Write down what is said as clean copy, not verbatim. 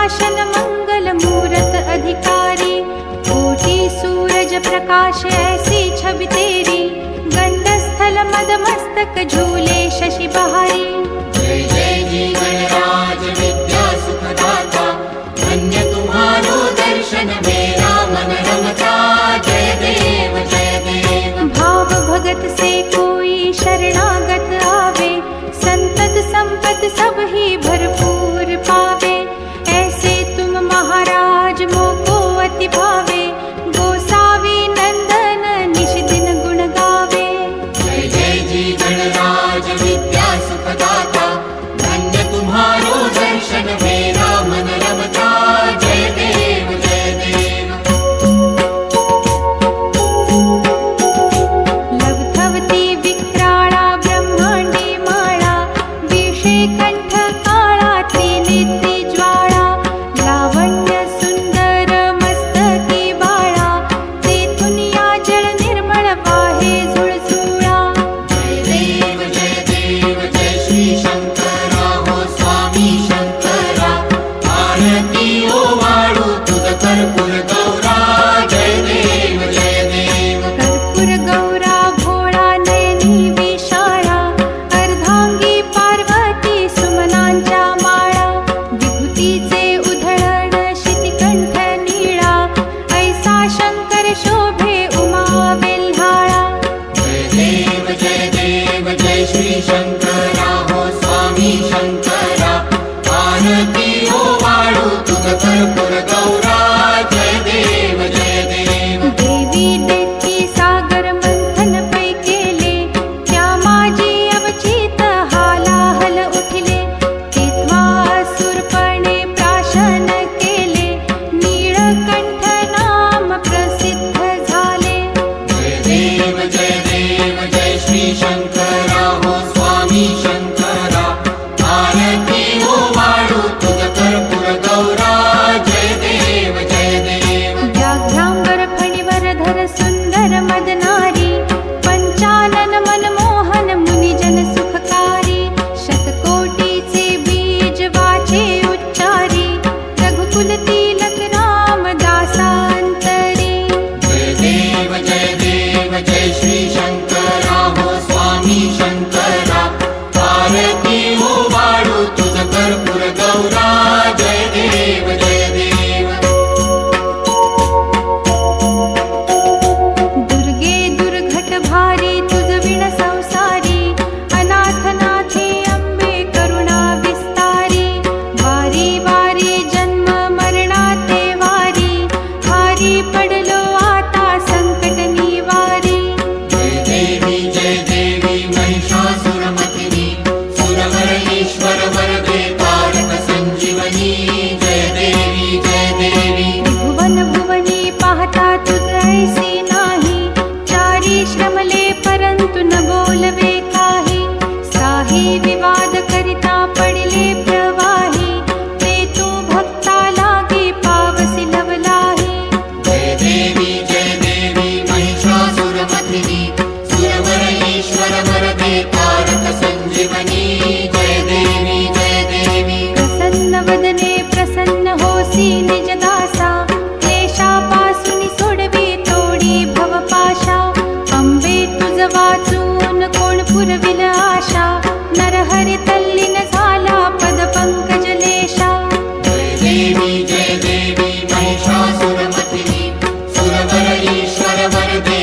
सिंहासन मंगल मूरत अधिकारी, कोटि सूरज प्रकाश ऐसी छवि तेरी, गंड स्थल मद मस्तक झूले शशि बहारी। जय जय जी गणराज विद्या सुखदाता, धन्य तुम्हारो दर्शन मेरा मन रमता। जय देव जय देव। भाव भगत से कोई शरणागत आवे, संतत संपत सब ही भरपूर पावे। ऐसे तुम महाराज मोको अति भावे, गोसावी नंदन निश दिन गुण गावे। जय जय जी गणराज विद्या सुखदाता, धन्य तुम्हारो दर्शन मेरा मन रमता। जय देव जय देव। लवथवती विक्राळा ब्रह्मांडी माळा, विषे कंठ काळा त्रिनेत्री ज्वाळा, लावण्य सुंदर मस्तकी बाळा, तेथून या जळ निर्मळ वाहे झुळझुळा। जय देव जय श्री शंकरा हो स्वामी शंकरा, आरती ओ वाळू तुझ कर्पूर गौरा। जय देव जय देव। कर्पूर गौरा भोळा नयनी विशाळा, अर्धांगी पार्वती सुमनांच्या माळा, विभूतीचे उधळण शितिकंठ नीळा, ऐसा शंकर शोभे उमा वेल्हाळा। जय देव जय श्री शंकरा हो स्वामी शंकरा, आरती ओ वाळू तुझ कर्पूर गौरा। जय देव जय देव। देवी देती सागर मंथन पै केले, त्या माझी अवचित हालाहल उठले, तेव्हा असुरपणे प्राशन केले, नीळकंठ नाम प्रसिद्ध झाले। जय देव जय श्री शंकरा हो स्वामी शंकरा, आरती ओ वाळू तुझ कर्पूर गौरा। जय देव जय देव। व्याघ्रांबर फणीवर धर सुंदर मदनारी, पंचानन मनमोहन मुनिजन सुखकारी, शतकोटीचे बीज वाचे उच्चारी, रघुकुल तिलक राम दासांतरी। जय देव जय श्री शंकरा हो स्वामी शंकरा, आरती ओ वाळू तुझ कर्पूर गौरा। जय देव जय देव। दुर्गे दुर्घट भारी तुझ विण संसारी, अनाथ नाथे अंबे करुणा विस्तारी, वारी वारी जन्म मरणाते वारी, भारी पडलो आता संकट निवारी। जय देवी महिषासुरमर्दिनी, सुरवर ईश्वर वरदे तारक संजीवनी। जय देवी जय देवी। भुवन भुवनी पाहता तुझ ऐसी नाही, चारी श्रमले परंतु न बोलवे काही, साही विवाद करिता पडले प्रवाही, ते तू भक्ता लागी पावसी लवलाही। जय देवी महिषासुरमर्दिनी, सुरवर ईश्वर वरदे तारक संजीवनी। जय देवी जय देवी। प्रसन्न वदने प्रसन्न होसी निज दासा, क्लेशापासून सोडवी तोडी भवपाशा, अंबे तुझ वाचून कोण पुरविल आशा, नरहरी तल्लीन झाला पद पंकजलेशा। जय देवी महिषासुरमर्दिनी, सुरवर ईश्वर वरदे